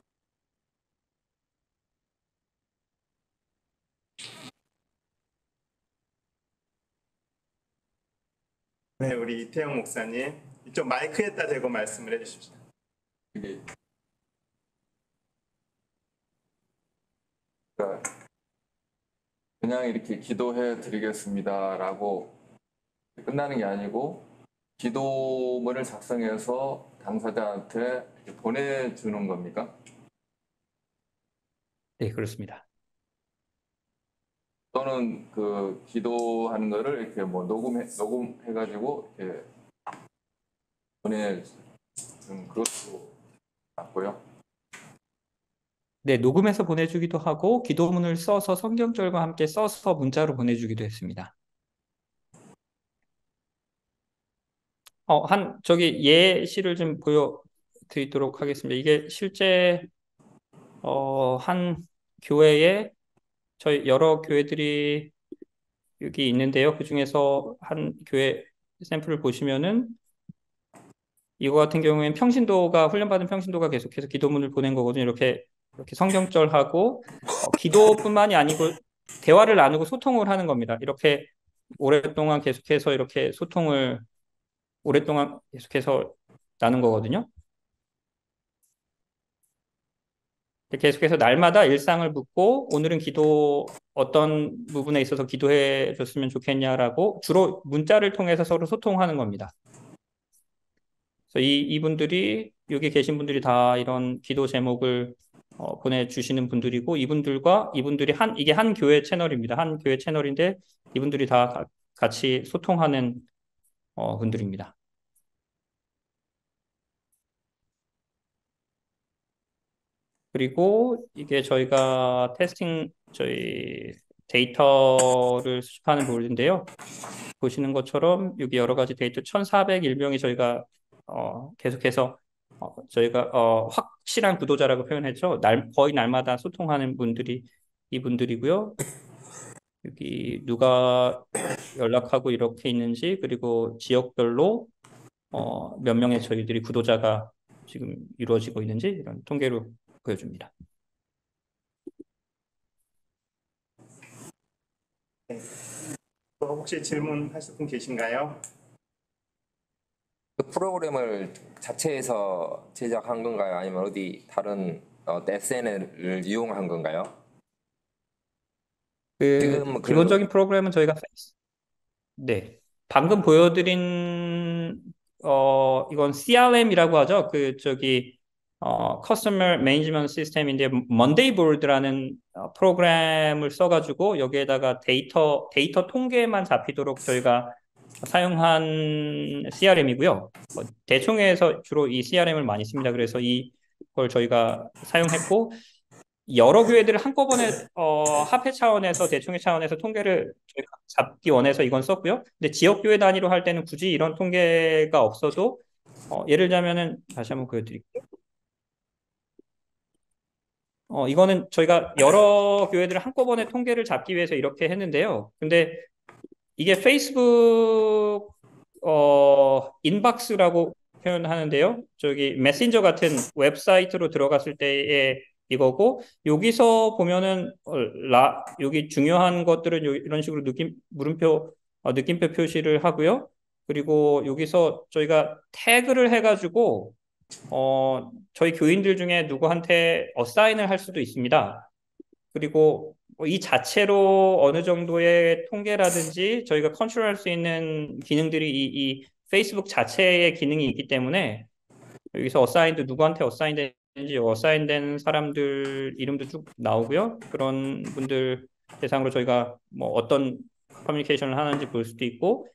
네, 우리 이태영 목사님, 이쪽 마이크에다 대고 말씀을 해주십시오. 그냥 이렇게 기도해 드리겠습니다라고 끝나는 게 아니고 기도문을 작성해서 당사자한테 보내주는 겁니까? 네, 그렇습니다. 또는 그 기도하는 거를 이렇게 뭐 녹음해가지고 이렇게 보내주는 그것도 맞고요. 네, 녹음해서 보내주기도 하고 기도문을 써서 성경절과 함께 써서 문자로 보내주기도 했습니다. 저기 예시를 좀 보여드리도록 하겠습니다. 이게 실제 한 교회에 저희 여러 교회들이 여기 있는데요. 그 중에서 한 교회 샘플을 보시면은 이거 같은 경우에는 훈련받은 평신도가 계속해서 기도문을 보낸 거거든요. 이렇게 성경절하고 기도뿐만이 아니고 대화를 나누고 소통을 하는 겁니다. 이렇게 오랫동안 계속해서 이렇게 소통을 오랫동안 계속해서 나눈 거거든요. 계속해서 날마다 일상을 묻고 오늘은 어떤 부분에 있어서 기도해 줬으면 좋겠냐라고 주로 문자를 통해서 서로 소통하는 겁니다. 그래서 이분들이 여기 계신 분들이 다 이런 기도 제목을 보내주시는 분들이고 이게 한 교회 채널입니다. 한 교회 채널인데 이분들이 다 같이 소통하는 분들입니다. 그리고 이게 저희가 저희 데이터를 수집하는 볼인데요. 보시는 것처럼 여기 여러 가지 데이터 1,401명이 저희가 계속해서 저희가 확실한 구도자라고 표현했죠. 거의 날마다 소통하는 분들이 이분들이고요. 여기 누가 연락하고 이렇게 있는지 그리고 지역별로 몇 명의 저희들이 구도자가 지금 이루어지고 있는지 이런 통계로 보여줍니다. 또 혹시 질문하실 분 계신가요? 그 프로그램을 자체에서 제작한 건가요? 아니면 어디 다른 SNL을 이용한 건가요? 지금 기본적인 프로그램은 저희가 네. 방금 보여드린 이건 CRM이라고 하죠. Customer Management System인데 Mondayboard라는 프로그램을 써가지고 여기에다가 데이터 통계만 잡히도록 저희가 사용한 CRM이고요. 대충해서 주로 이 CRM을 많이 씁니다. 그래서 이걸 저희가 사용했고 여러 교회들을 한꺼번에 합회 차원에서 대총회 차원에서 통계를 저희가 잡기 원해서 이건 썼고요. 근데 지역 교회 단위로 할 때는 굳이 이런 통계가 없어도 예를 들자면은 다시 한번 보여드릴게요. 이거는 저희가 여러 교회들을 한꺼번에 통계를 잡기 위해서 이렇게 했는데요. 근데 이게 페이스북 인박스라고 표현하는데요. 저기 메신저 같은 웹사이트로 들어갔을 때의 이거고 여기서 보면은 여기 중요한 것들은 이런 식으로 느낌표 표시를 하고요. 그리고 여기서 저희가 태그를 해가지고 저희 교인들 중에 누구한테 어사인을 할 수도 있습니다. 그리고 이 자체로 어느 정도의 통계라든지 저희가 컨트롤할 수 있는 기능들이 이 페이스북 자체의 기능이 있기 때문에 여기서 어사인도 누구한테 어사인 되는지 어사인된 사람들 이름도 쭉 나오고요. 그런 분들 대상으로 저희가 뭐 어떤 커뮤니케이션을 하는지 볼 수도 있고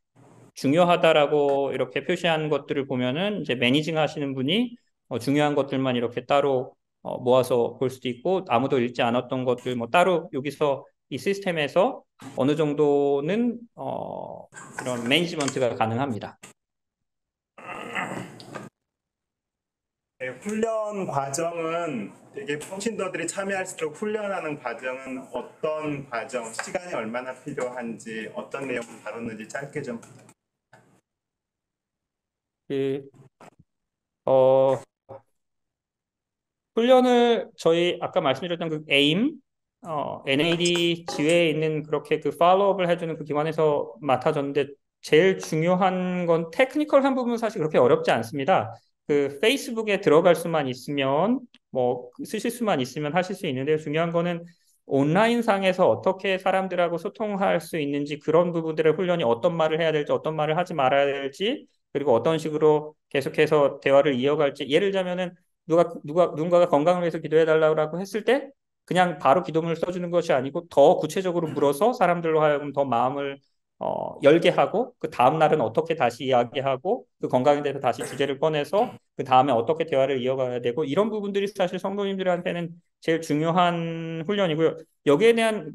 중요하다라고 이렇게 표시한 것들을 보면은 이제 매니징 하시는 분이 중요한 것들만 이렇게 따로 모아서 볼 수도 있고 아무도 읽지 않았던 것들 뭐 따로 여기서 이 시스템에서 어느 정도는 이런 매니지먼트가 가능합니다. 네, 훈련 과정은 되게 통신도들이 참여할 수 있도록 훈련하는 과정은 어떤 과정, 시간이 얼마나 필요한지 어떤 내용을 다뤘는지 짧게 좀 부탁드립니다. 훈련을 저희 아까 말씀드렸던 그 AIM, NAD 지회에 있는 그렇게 그 팔로업을 해주는 그 기관에서 맡아줬는데 제일 중요한 건 테크니컬한 부분은 사실 그렇게 어렵지 않습니다. 그 페이스북에 들어갈 수만 있으면 뭐 쓰실 수만 있으면 하실 수 있는데요. 중요한 거는 온라인 상에서 어떻게 사람들하고 소통할 수 있는지 그런 부분들의 훈련이 어떤 말을 해야 될지 어떤 말을 하지 말아야 될지 그리고 어떤 식으로 계속해서 대화를 이어갈지 예를 들자면은 누군가가 건강을 위해서 기도해 달라고 했을 때 그냥 바로 기도문을 써주는 것이 아니고 더 구체적으로 물어서 사람들로 하여금 더 마음을 열게 하고 그 다음 날은 어떻게 다시 이야기하고 그 건강에 대해서 다시 주제를 꺼내서 그 다음에 어떻게 대화를 이어가야 되고 이런 부분들이 사실 성도님들한테는 제일 중요한 훈련이고요. 여기에 대한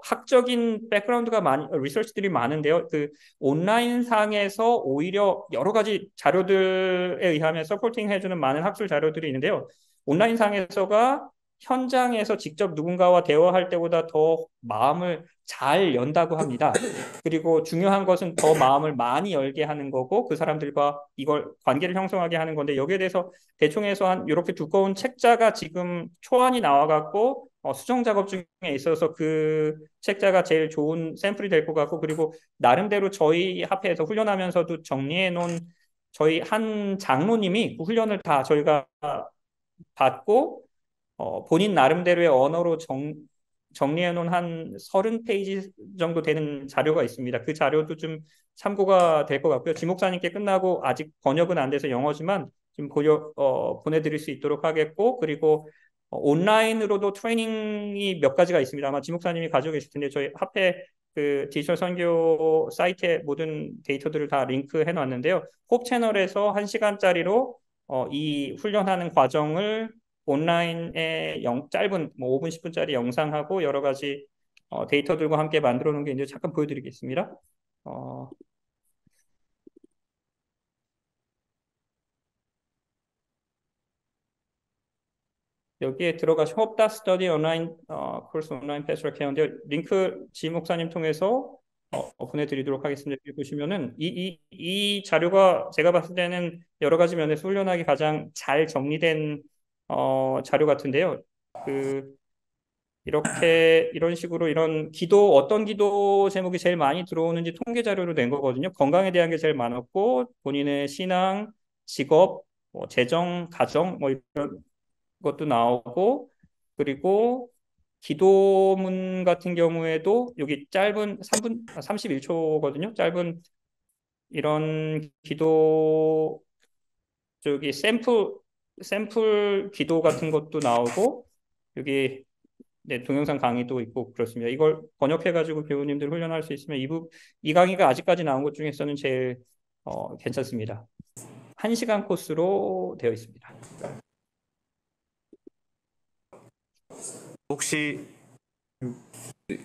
학적인 백그라운드가 리서치들이 많은데요. 그 온라인 상에서 오히려 여러 가지 자료들에 의하면 서포팅 해주는 많은 학술 자료들이 있는데요. 온라인 상에서가 현장에서 직접 누군가와 대화할 때보다 더 마음을 잘 연다고 합니다. 그리고 중요한 것은 더 마음을 많이 열게 하는 거고 그 사람들과 이걸 관계를 형성하게 하는 건데 여기에 대해서 대충해서 한 이렇게 두꺼운 책자가 지금 초안이 나와갖고 수정 작업 중에 있어서 그 책자가 제일 좋은 샘플이 될 것 같고 그리고 나름대로 저희 합회에서 훈련하면서도 정리해 놓은 저희 한 장로님이 그 훈련을 다 저희가 받고 본인 나름대로의 언어로 정리해 놓은 한 30페이지 정도 되는 자료가 있습니다. 그 자료도 좀 참고가 될 것 같고요. 지 목사님께 끝나고 아직 번역은 안 돼서 영어지만 좀 보내드릴 수 있도록 하겠고 그리고 온라인으로도 트레이닝이 몇 가지가 있습니다. 아마 지 목사님이 가지고 계실 텐데 저희 합회 그 디지털 선교 사이트에 모든 데이터들을 다 링크해 놨는데요. 홉 채널에서 1시간짜리로 이 훈련하는 과정을 온라인에 짧은 뭐 5분, 10분짜리 영상하고 여러 가지 데이터들과 함께 만들어 놓은 게 이제 잠깐 보여드리겠습니다. 여기에 들어가시 홉다 스터디 온라인 코र्स 온라인 패스럴 케어인데 링크 지 목사님 통해서 보내드리도록 하겠습니다. 여기 보시면은 이 자료가 제가 봤을 때는 여러 가지 면에서 훈련하기 가장 잘 정리된 자료 같은데요. 그 이런 식으로 이런 어떤 기도 제목이 제일 많이 들어오는지 통계 자료로 낸 거거든요. 건강에 대한 게 제일 많았고, 본인의 신앙, 직업, 뭐 재정, 가정, 뭐 이런 것도 나오고, 그리고 기도문 같은 경우에도 여기 짧은 31초거든요. 짧은 이런 기도, 저기 샘플 기도 같은 것도 나오고, 여기 네, 동영상 강의도 있고 그렇습니다. 이걸 번역해가지고 교우님들 훈련할 수 있으면 이 강의가 아직까지 나온 것 중에서는 제일 괜찮습니다. 1시간 코스로 되어 있습니다. 혹시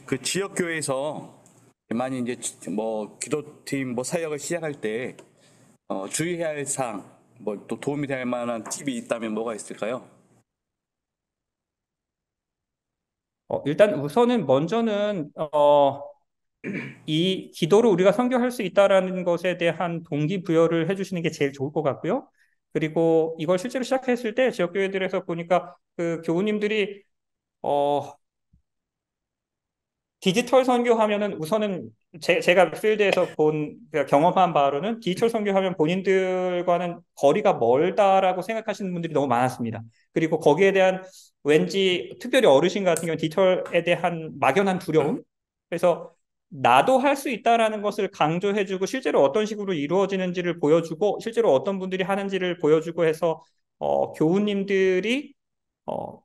그 지역 교회에서 많이 이제 뭐 기도팀 뭐 사역을 시작할 때 주의해야 할 사항, 뭐 또 도움이 될 만한 팁이 있다면 뭐가 있을까요? 일단 우선은 먼저는 이 기도로 우리가 선교할 수 있다라는 것에 대한 동기부여를 해주시는 게 제일 좋을 것 같고요. 그리고 이걸 실제로 시작했을 때 지역교회들에서 보니까 그 교우님들이 디지털 선교하면은 우선은 제가 필드에서 경험한 바로는 디지털 선교하면 본인들과는 거리가 멀다라고 생각하시는 분들이 너무 많았습니다. 그리고 거기에 대한 왠지 특별히 어르신 같은 경우는 디지털에 대한 막연한 두려움. 그래서 나도 할 수 있다라는 것을 강조해주고 실제로 어떤 식으로 이루어지는지를 보여주고 실제로 어떤 분들이 하는지를 보여주고 해서 교우님들이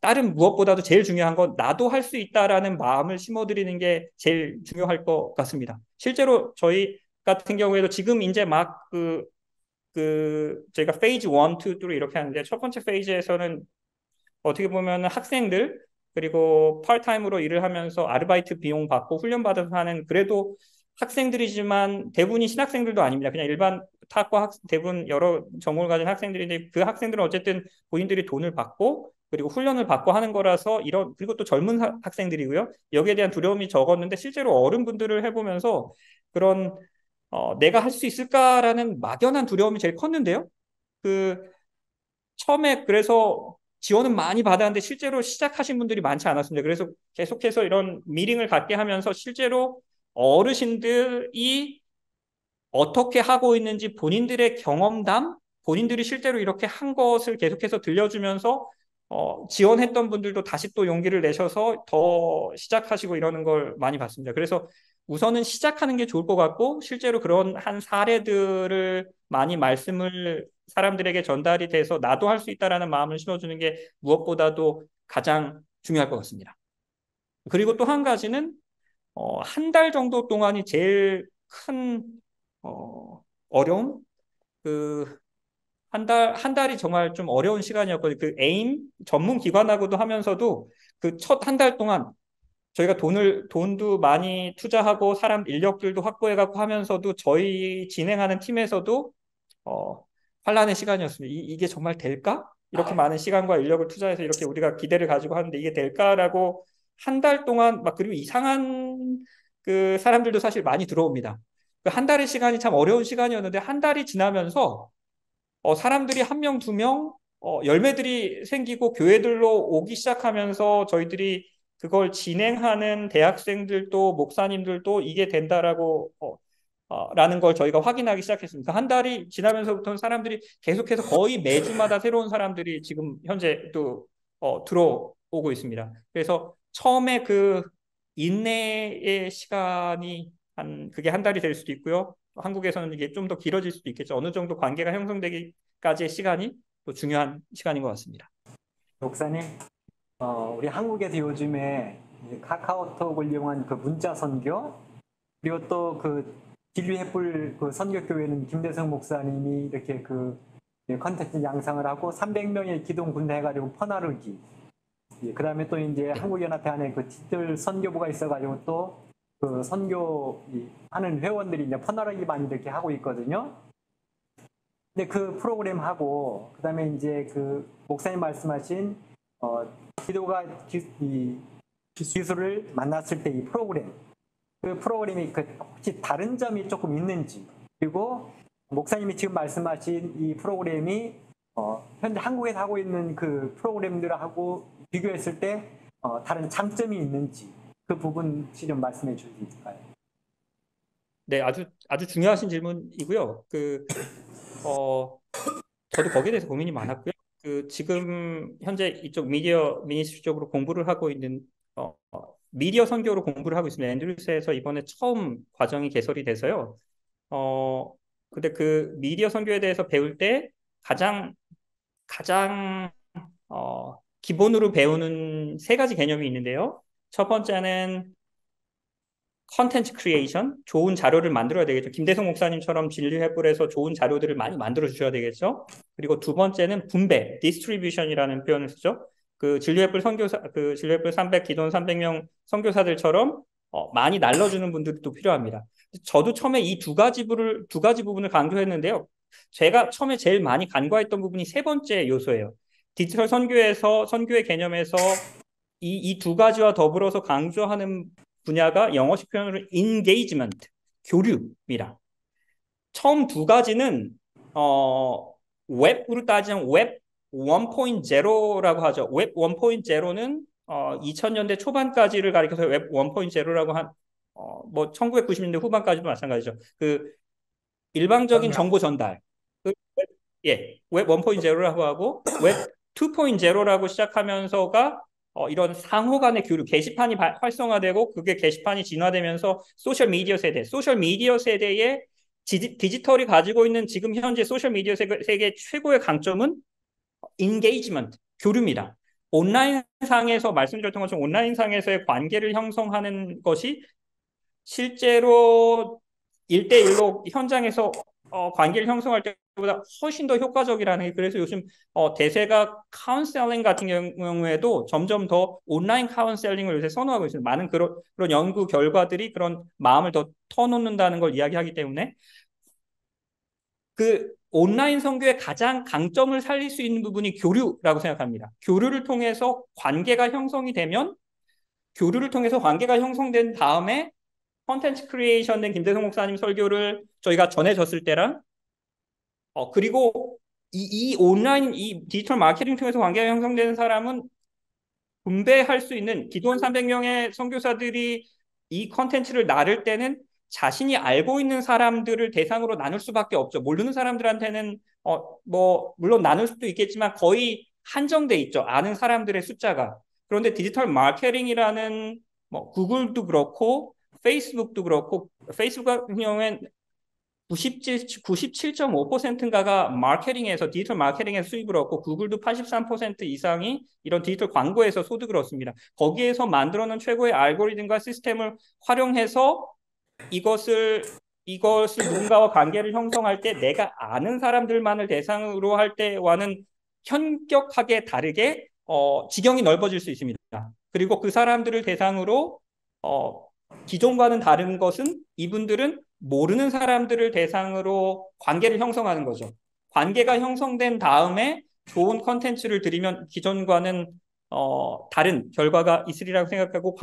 다른 무엇보다도 제일 중요한 건 나도 할 수 있다라는 마음을 심어드리는 게 제일 중요할 것 같습니다. 실제로 저희 같은 경우에도 지금 이제 막 저희가 페이즈 1, 2, 3 이렇게 하는데 첫 번째 페이지에서는 어떻게 보면 학생들 그리고 파트타임으로 일을 하면서 아르바이트 비용 받고 훈련 받아서 하는 그래도 학생들이지만 대부분이 신학생들도 아닙니다. 그냥 일반 타과 대부분 여러 전공을 가진 학생들인데 그 학생들은 어쨌든 본인들이 돈을 받고 그리고 훈련을 받고 하는 거라서 그리고 또 젊은 학생들이고요. 여기에 대한 두려움이 적었는데 실제로 어른분들을 해보면서 그런 내가 할 수 있을까라는 막연한 두려움이 제일 컸는데요. 처음에 그래서 지원은 많이 받았는데 실제로 시작하신 분들이 많지 않았습니다. 그래서 계속해서 이런 미팅을 갖게 하면서 실제로 어르신들이 어떻게 하고 있는지 본인들의 경험담, 본인들이 실제로 이렇게 한 것을 계속해서 들려주면서 지원했던 분들도 다시 또 용기를 내셔서 더 시작하시고 이러는 걸 많이 봤습니다. 그래서 우선은 시작하는 게 좋을 것 같고 실제로 그런 한 사례들을 많이 말씀을 사람들에게 전달이 돼서 나도 할 수 있다라는 마음을 심어주는 게 무엇보다도 가장 중요할 것 같습니다. 그리고 또 한 가지는 한 달 정도 동안이 제일 큰 어려움? 한 달이 정말 좀 어려운 시간이었거든요. 전문 기관하고도 하면서도 그 첫 한 달 동안 저희가 돈도 많이 투자하고 사람 인력들도 확보해갖고 하면서도 저희 진행하는 팀에서도 환란의 시간이었습니다. 이게 정말 될까? 이렇게 많은 시간과 인력을 투자해서 이렇게 우리가 기대를 가지고 하는데 이게 될까라고 한 달 동안 그리고 이상한 그 사람들도 사실 많이 들어옵니다. 그 한 달의 시간이 참 어려운 시간이었는데 한 달이 지나면서 사람들이 한 명, 두 명, 열매들이 생기고 교회들로 오기 시작하면서 저희들이 그걸 진행하는 대학생들도 목사님들도 이게 된다라고 라는 걸 저희가 확인하기 시작했습니다. 한 달이 지나면서부터는 사람들이 계속해서 거의 매주마다 새로운 사람들이 지금 현재 또 들어오고 있습니다. 그래서 처음에 그 인내의 시간이 그게 한 달이 될 수도 있고요. 한국에서는 이게 좀 더 길어질 수도 있겠죠. 어느 정도 관계가 형성되기까지의 시간이 또 중요한 시간인 것 같습니다. 목사님, 우리 한국에서 요즘에 카카오톡을 이용한 그 문자 선교 그리고 또 그 진리횃불 그 선교교회는 김대성 목사님이 이렇게 그 컨텐츠 양상을 하고 300명의 기동 군대 해가지고 퍼나르기. 그 다음에 또 이제 한국연합회 안에 그 디지털 선교부가 있어가지고 또 그 선교 하는 회원들이 이제 퍼나르기 많이 이렇게 하고 있거든요. 근데 그 프로그램하고 그 다음에 이제 그 목사님 말씀하신 기도가 기술을 만났을 때 이 프로그램 그 프로그램이 혹시 다른 점이 조금 있는지 그리고 목사님이 지금 말씀하신 이 프로그램이 현재 한국에서 하고 있는 그 프로그램들하고 비교했을 때 다른 장점이 있는지 그 부분 혹시 좀 말씀해 주실 수 있을까요? 네, 아주 중요하신 질문이고요. 저도 거기에 대해서 고민이 많았고요. 지금 현재 이쪽 미디어 미니스트리 쪽으로 공부를 하고 있는 미디어 선교로 공부를 하고 있습니다. 앤드루스에서 이번에 처음 과정이 개설이 돼서요. 어, 근데 그 미디어 선교에 대해서 배울 때 가장 기본으로 배우는 세 가지 개념이 있는데요. 첫 번째는 컨텐츠 크리에이션, 좋은 자료를 만들어야 되겠죠. 김대성 목사님처럼 진리횃불에서 좋은 자료들을 많이 만들어 주셔야 되겠죠. 그리고 두 번째는 분배, 디스트리뷰션이라는 표현을 쓰죠. 진리횃불 300, 기존 300명 선교사들처럼 많이 날려주는 분들도 필요합니다. 저도 처음에 이 두 가지 부분을 강조했는데요. 제가 처음에 제일 많이 간과했던 부분이 세 번째 요소예요. 디지털 선교의 개념에서 이 두 가지와 더불어서 강조하는 분야가 영어식 표현으로 engagement, 교류입니다. 처음 두 가지는 웹으로 따지면 웹 1.0라고 하죠. 웹 1.0는 2000년대 초반까지를 가리켜서 웹 1.0라고 뭐 1990년대 후반까지도 마찬가지죠. 일방적인 정보 전달. 웹 1.0라고 하고 웹 2.0라고 시작하면서가 이런 상호 간의 교류, 게시판이 활성화되고 그게 게시판이 진화되면서 소셜 미디어 세대의 디지털이 가지고 있는 지금 현재 소셜 미디어 세계의 최고의 강점은 인게이지먼트, 교류입니다. 온라인상에서 말씀드렸던 것처럼 온라인상에서의 관계를 형성하는 것이 실제로 1대1로 현장에서 관계를 형성할 때보다 훨씬 더 효과적이라는 게 그래서 요즘 대세가 카운셀링 같은 경우에도 점점 더 온라인 카운셀링을 요새 선호하고 있습니다. 많은 그런 연구 결과들이 그런 마음을 더 터놓는다는 걸 이야기하기 때문에 온라인 선교의 가장 강점을 살릴 수 있는 부분이 교류라고 생각합니다. 교류를 통해서 관계가 형성이 되면 교류를 통해서 관계가 형성된 다음에 컨텐츠 크리에이션 된 김대성 목사님 설교를 저희가 전해졌을 때랑 그리고 이 디지털 마케팅 통해서 관계가 형성되는 사람은 분배할 수 있는 기존 300명의 선교사들이 이 컨텐츠를 나눌 때는 자신이 알고 있는 사람들을 대상으로 나눌 수밖에 없죠. 모르는 사람들한테는 뭐 물론 나눌 수도 있겠지만 거의 한정돼 있죠. 아는 사람들의 숫자가. 그런데 디지털 마케팅이라는 뭐 구글도 그렇고 페이스북도 그렇고 페이스북 같은 경우엔 97.5%인가가 디지털 마케팅에서 수입을 얻고 구글도 83% 이상이 이런 디지털 광고에서 소득을 얻습니다. 거기에서 만들어낸 최고의 알고리즘과 시스템을 활용해서 이것을 누군가와 관계를 형성할 때 내가 아는 사람들만을 대상으로 할 때와는 현격하게 다르게 지경이 넓어질 수 있습니다. 그리고 그 사람들을 대상으로 기존과는 다른 것은 이분들은 모르는 사람들을 대상으로 관계를 형성하는 거죠. 관계가 형성된 다음에 좋은 컨텐츠를 드리면 기존과는 다른 결과가 있으리라고 생각하고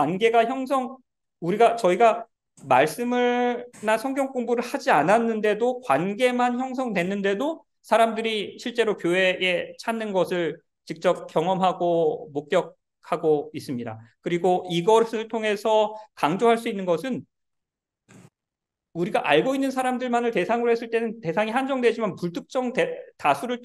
저희가 말씀을나 성경 공부를 하지 않았는데도 관계만 형성됐는데도 사람들이 실제로 교회에 찾는 것을 직접 경험하고 목격하고 있습니다. 그리고 이것을 통해서 강조할 수 있는 것은 우리가 알고 있는 사람들만을 대상으로 했을 때는 대상이 한정되지만 불특정 다수를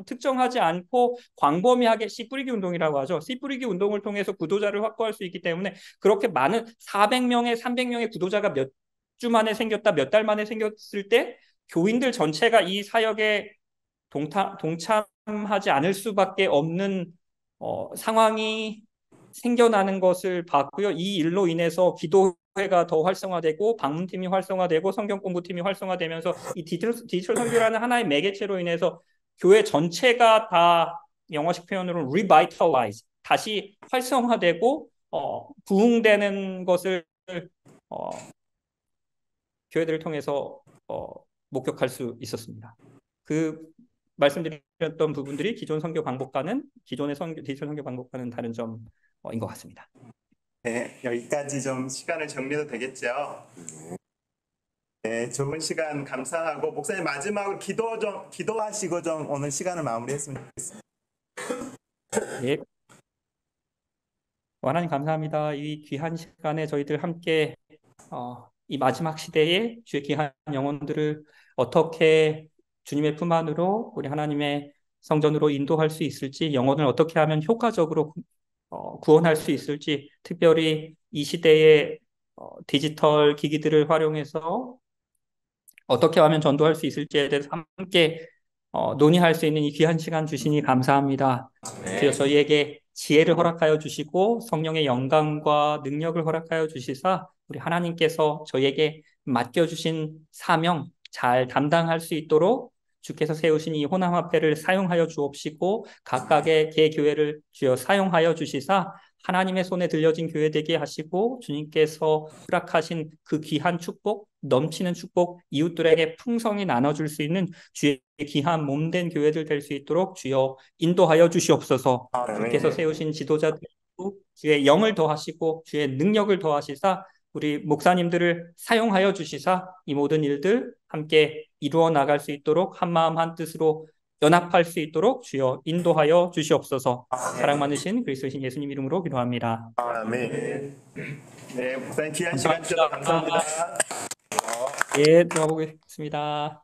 특정하지 않고 광범위하게 씨 뿌리기 운동이라고 하죠. 씨 뿌리기 운동을 통해서 구도자를 확보할 수 있기 때문에 그렇게 많은 400명의 300명의 구도자가 몇 주 만에 생겼다, 몇 달 만에 생겼을 때 교인들 전체가 이 사역에 동참하지 않을 수밖에 없는 상황이 생겨나는 것을 봤고요. 이 일로 인해서 기도회가 더 활성화되고 방문팀이 활성화되고 성경 공부팀이 활성화되면서 이 디지털 선교라는 하나의 매개체로 인해서 교회 전체가 다 영어식 표현으로 revitalize, 다시 활성화되고 부흥되는 것을 교회들을 통해서 목격할 수 있었습니다. 말씀드렸던 부분들이 기존 선교 방법과는 디지털 선교 방법과는 다른 점인 것 같습니다. 네, 여기까지 좀 시간을 정리해도 되겠죠? 네, 좋은 시간 감사하고 목사님 마지막으로 기도하시고 좀 오늘 시간을 마무리했으면 좋겠습니다. 네. 하나님 감사합니다. 이 귀한 시간에 저희들 함께 이 마지막 시대에 주의 귀한 영혼들을 어떻게 주님의 품 안으로 우리 하나님의 성전으로 인도할 수 있을지, 영혼을 어떻게 하면 효과적으로 구원할 수 있을지, 특별히 이 시대의 디지털 기기들을 활용해서 어떻게 하면 전도할 수 있을지에 대해서 함께 논의할 수 있는 이 귀한 시간 주시니 감사합니다. 주여 저희에게 지혜를 허락하여 주시고 성령의 영감과 능력을 허락하여 주시사 우리 하나님께서 저희에게 맡겨주신 사명 잘 담당할 수 있도록 주께서 세우신 이 호남화폐를 사용하여 주옵시고 각각의 개교회를 주여 사용하여 주시사 하나님의 손에 들려진 교회 되게 하시고 주님께서 허락하신 그 귀한 축복, 넘치는 축복, 이웃들에게 풍성히 나눠줄 수 있는 주의 귀한 몸된 교회들 될 수 있도록 주여 인도하여 주시옵소서. 주께서 세우신 지도자들도 주의 영을 더하시고 주의 능력을 더하시사 우리 목사님들을 사용하여 주시사 이 모든 일들 함께 이루어 나갈 수 있도록 한마음 한뜻으로 연합할 수 있도록 주여 인도하여 주시옵소서. 사랑 많으신 그리스도신 예수님 이름으로 기도합니다. 아멘. 네, 목사님 귀한 시간 주셔서 감사합니다. 예, 들어가 보겠습니다.